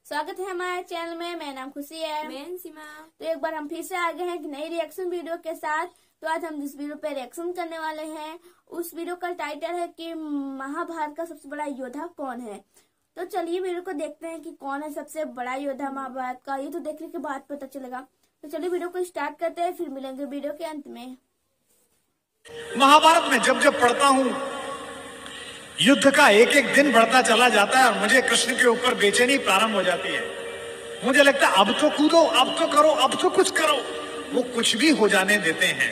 स्वागत है हमारे चैनल में। मेरा नाम खुशी है। मैं सीमा। तो एक बार हम फिर से आ गए हैं एक नई रिएक्शन वीडियो के साथ। तो आज हम जिस वीडियो पे रिएक्शन करने वाले हैं उस वीडियो का टाइटल है कि महाभारत का सबसे बड़ा योद्धा कौन है। तो चलिए वीडियो को देखते हैं कि कौन है सबसे बड़ा योद्धा महाभारत का। ये तो देखने के बाद पता चलेगा। तो चलिए वीडियो को स्टार्ट करते हैं, फिर मिलेंगे वीडियो के अंत में। महाभारत में जब जब पढ़ता हूं युद्ध का एक एक दिन बढ़ता चला जाता है और मुझे कृष्ण के ऊपर बेचैनी प्रारंभ हो जाती है। मुझे लगता है अब तो कूदो, अब तो करो, अब तो कुछ करो। वो कुछ भी हो जाने देते हैं।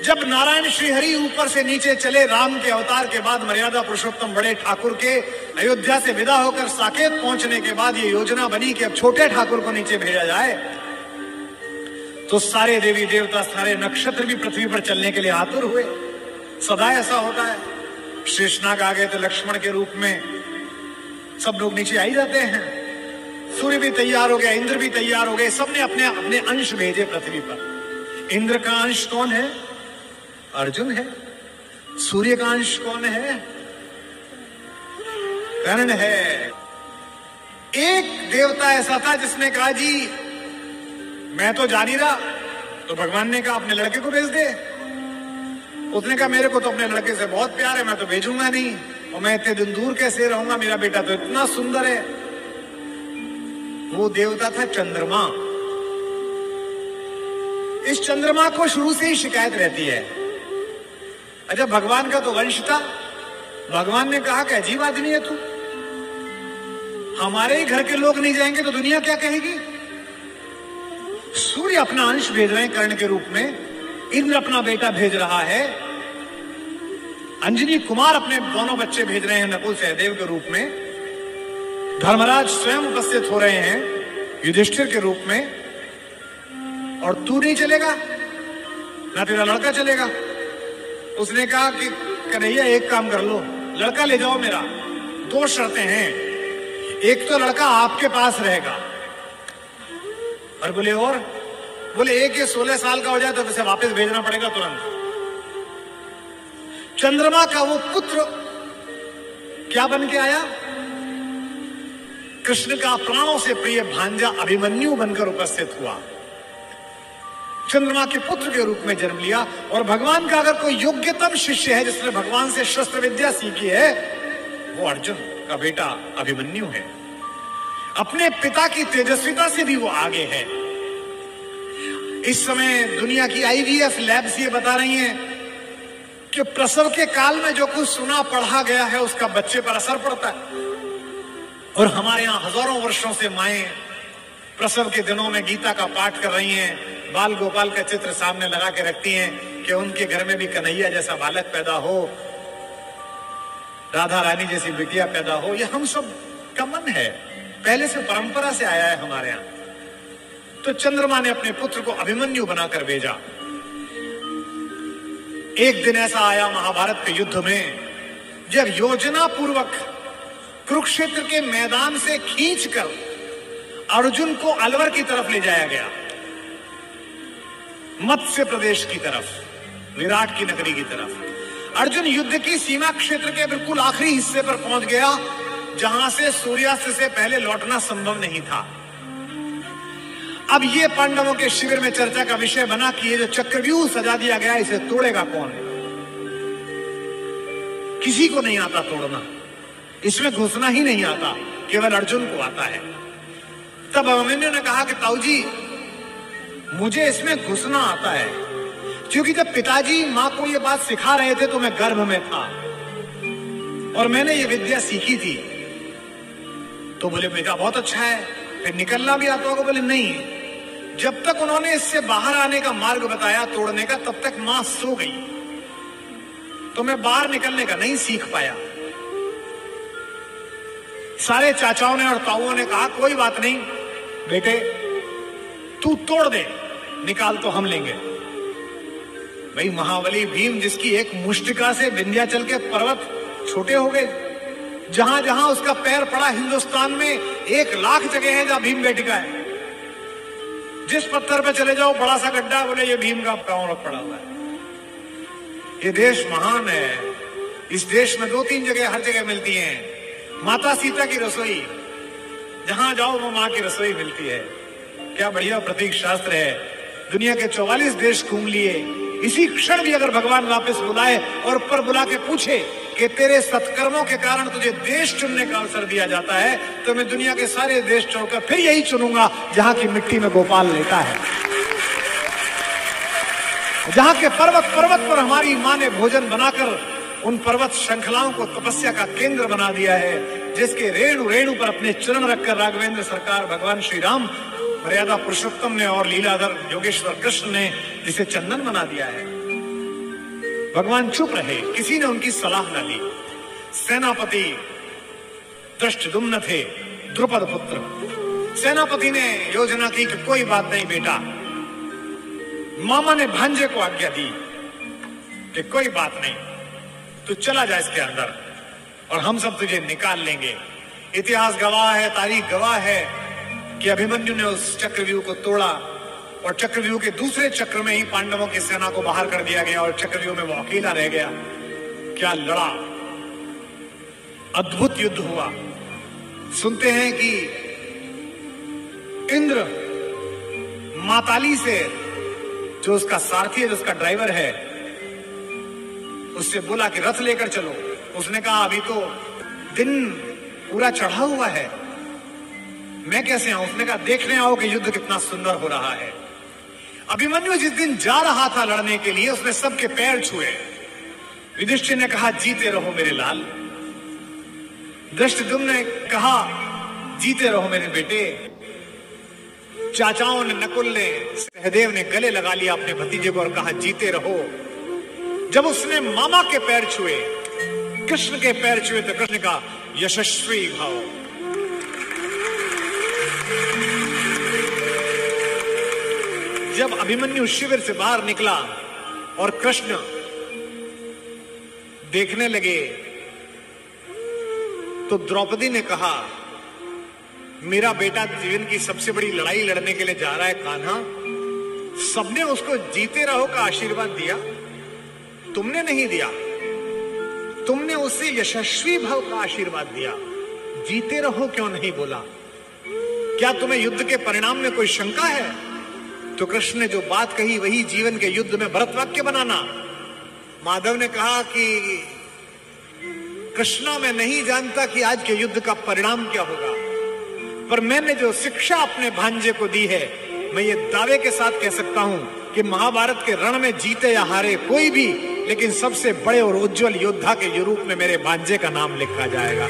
जब नारायण श्रीहरि ऊपर से नीचे चले, राम के अवतार के बाद मर्यादा पुरुषोत्तम बड़े ठाकुर के अयोध्या से विदा होकर साकेत पहुंचने के बाद ये योजना बनी कि अब छोटे ठाकुर को नीचे भेजा जाए, तो सारे देवी देवता, सारे नक्षत्र भी पृथ्वी पर चलने के लिए आतुर हुए। सदा ऐसा होता है। शेषनाग आ गए तो लक्ष्मण के रूप में सब लोग नीचे आ ही जाते हैं। सूर्य भी तैयार हो गया, इंद्र भी तैयार हो गए, सबने अपने अपने अंश भेजे पृथ्वी पर। इंद्र का अंश कौन है? अर्जुन है। सूर्य का अंश कौन है? कर्ण है। एक देवता ऐसा था जिसने कहा जी मैं तो जा नहीं रहा, तो भगवान ने कहा अपने लड़के को भेज दे। उसने कहा मेरे को तो अपने लड़के से बहुत प्यार है, मैं तो भेजूंगा नहीं, और मैं इतने दिन दूर कैसे रहूंगा, मेरा बेटा तो इतना सुंदर है। वो देवता था चंद्रमा। इस चंद्रमा को शुरू से ही शिकायत रहती है। अच्छा, भगवान का तो वंश था। भगवान ने कहा कि अजीब आदमी है तू, हमारे ही घर के लोग नहीं जाएंगे तो दुनिया क्या कहेगी। सूर्य अपना अंश भेज रहे हैं कर्ण के रूप में, इंद्र अपना बेटा भेज रहा है, अंजनी कुमार अपने दोनों बच्चे भेज रहे हैं नकुल सहदेव के रूप में, धर्मराज स्वयं उपस्थित हो रहे हैं युधिष्ठिर के रूप में, और तू नहीं चलेगा ना तेरा लड़का चलेगा। उसने कहा कि कन्हैया एक काम कर लो, लड़का ले जाओ मेरा। दो शर्तें हैं, एक तो लड़का आपके पास रहेगा, और बोले एक ये 16 साल का हो जाए तो उसे वापस भेजना पड़ेगा तुरंत। चंद्रमा का वो पुत्र क्या बन के आया? कृष्ण का प्राणों से प्रिय भांजा अभिमन्यु बनकर उपस्थित हुआ। चंद्रमा के पुत्र के रूप में जन्म लिया। और भगवान का अगर कोई योग्यतम शिष्य है जिसने भगवान से शस्त्र विद्या सीखी है, वो अर्जुन का बेटा अभिमन्यु है। अपने पिता की तेजस्विता से भी वो आगे है। इस समय दुनिया की आईवीएफ लैब्स ये बता रही हैं कि प्रसव के काल में जो कुछ सुना पढ़ा गया है उसका बच्चे पर असर पड़ता है। और हमारे यहाँ हजारों वर्षों से माएं प्रसव के दिनों में गीता का पाठ कर रही हैं, बाल गोपाल का चित्र सामने लगा के रखती हैं कि उनके घर में भी कन्हैया जैसा बालक पैदा हो, राधा रानी जैसी बिटिया पैदा हो। ये हम सब का मन है, पहले से परंपरा से आया है हमारे यहाँ। तो चंद्रमा ने अपने पुत्र को अभिमन्यु बनाकर भेजा। एक दिन ऐसा आया महाभारत के युद्ध में जब योजना पूर्वक कुरुक्षेत्र के मैदान से खींचकर अर्जुन को अलवर की तरफ ले जाया गया, मत्स्य प्रदेश की तरफ, विराट की नगरी की तरफ। अर्जुन युद्ध की सीमा क्षेत्र के बिल्कुल आखिरी हिस्से पर पहुंच गया, जहां से सूर्यास्त से पहले लौटना संभव नहीं था। अब ये पांडवों के शिविर में चर्चा का विषय बना कि ये जो चक्रव्यूह सजा दिया गया इसे तोड़ेगा कौन? किसी को नहीं आता तोड़ना, इसमें घुसना ही नहीं आता, केवल अर्जुन को आता है। तब अभिमन्यु ने कहा कि ताऊ जी मुझे इसमें घुसना आता है, क्योंकि जब पिताजी मां को ये बात सिखा रहे थे तो मैं गर्भ में था और मैंने ये विद्या सीखी थी। तो बोले बेटा बहुत अच्छा है, फिर निकलना भी आता होगा? बोले नहीं, जब तक उन्होंने इससे बाहर आने का मार्ग बताया तोड़ने का, तब तक मां सो गई, तो मैं बाहर निकलने का नहीं सीख पाया। सारे चाचाओं ने और ताऊओं ने कहा कोई बात नहीं बेटे, तू तोड़ दे, निकाल तो हम लेंगे। भाई महाबली भीम जिसकी एक मुष्टिका से विंध्याचल के पर्वत छोटे हो गए, जहां जहां उसका पैर पड़ा हिंदुस्तान में 1 लाख जगह है जहां भीम बेटिका है। जिस पत्थर पे चले जाओ बड़ा सा गड्ढा, बोले ये भीम का पांव पड़ा हुआ है। ये देश महान है। इस देश में 2-3 जगह हर जगह मिलती हैं। माता सीता की रसोई, जहां जाओ वो माँ की रसोई मिलती है। क्या बढ़िया प्रतीक शास्त्र है। दुनिया के 44 देश घूम लिए, इसी क्षण भी अगर भगवान वापस बुलाए और ऊपर बुला के पूछे कि तेरे सत्कर्मों के कारण तुझे देश चुनने का अवसर दिया जाता है, तो मैं दुनिया के सारे देश छोड़कर फिर यही चुनूंगा जहां की मिट्टी में गोपाल लेटा है, जहां के पर्वत पर्वत पर हमारी मां ने भोजन बनाकर उन पर्वत श्रृंखलाओं को तपस्या का केंद्र बना दिया है, जिसके रेणु रेणु पर अपने चरण रखकर राघवेंद्र सरकार भगवान श्री राम मर्यादा पुरुषोत्तम ने और लीलाधर योगेश्वर कृष्ण ने जिसे चंदन बना दिया है। भगवान चुप रहे, किसी ने उनकी सलाह न ली। सेनापति दृष्टद्युम्न थे, द्रुपद पुत्र। सेनापति ने योजना की कि कोई बात नहीं बेटा। मामा ने भांजे को आज्ञा दी कि कोई बात नहीं, तू चला जा इसके अंदर और हम सब तुझे निकाल लेंगे। इतिहास गवाह है, तारीख गवाह है कि अभिमन्यु ने उस चक्रव्यूह को तोड़ा और चक्रव्यूह के दूसरे चक्र में ही पांडवों की सेना को बाहर कर दिया गया और चक्रव्यूह में वो अकेला रह गया। क्या लड़ा, अद्भुत युद्ध हुआ। सुनते हैं कि इंद्र माताली से, जो उसका सारथी है, जो उसका ड्राइवर है, उससे बोला कि रथ लेकर चलो। उसने कहा अभी तो दिन पूरा चढ़ा हुआ है, मैं कैसे आऊं? उसने कहा देखने आओ कि युद्ध कितना सुंदर हो रहा है। अभिमन्यु जिस दिन जा रहा था लड़ने के लिए, उसने सबके पैर छुए। युधिष्ठिर ने कहा जीते रहो मेरे लाल। धृष्टद्युम्न ने कहा जीते रहो मेरे बेटे। चाचाओं ने, नकुल ने, सहदेव ने गले लगा लिया अपने भतीजे को और कहा जीते रहो। जब उसने मामा के पैर छुए, कृष्ण के पैर छुए, तो कृष्ण का यशस्वी भाव। जब अभिमन्यु शिविर से बाहर निकला और कृष्ण देखने लगे, तो द्रौपदी ने कहा मेरा बेटा जीवन की सबसे बड़ी लड़ाई लड़ने के लिए जा रहा है कान्हा। सबने उसको जीते रहो का आशीर्वाद दिया, तुमने नहीं दिया। तुमने उसे यशस्वी भाव का आशीर्वाद दिया, जीते रहो क्यों नहीं बोला? क्या तुम्हें युद्ध के परिणाम में कोई शंका है? तो कृष्ण ने जो बात कही वही जीवन के युद्ध में भरत वाक्य बनाना। माधव ने कहा कि कृष्णा मैं नहीं जानता कि आज के युद्ध का परिणाम क्या होगा, पर मैंने जो शिक्षा अपने भांजे को दी है, मैं ये दावे के साथ कह सकता हूं कि महाभारत के रण में जीते या हारे कोई भी, लेकिन सबसे बड़े और उज्जवल योद्धा के रूप में मेरे भांजे का नाम लिखा जाएगा,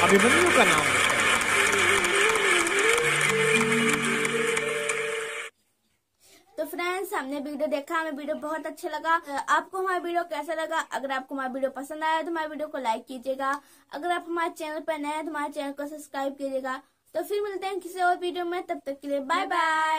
अभिमन्यु का नाम लिखा। तो फ्रेंड्स, हमने वीडियो देखा, हमें वीडियो बहुत अच्छा लगा। आपको हमारा वीडियो कैसा लगा? अगर आपको हमारा वीडियो पसंद आया तो हमारे वीडियो को लाइक कीजिएगा। अगर आप हमारे चैनल पर नए हैं तो हमारे चैनल को सब्सक्राइब कीजिएगा। तो फिर मिलते हैं किसी और वीडियो में, तब तक के लिए बाय बाय।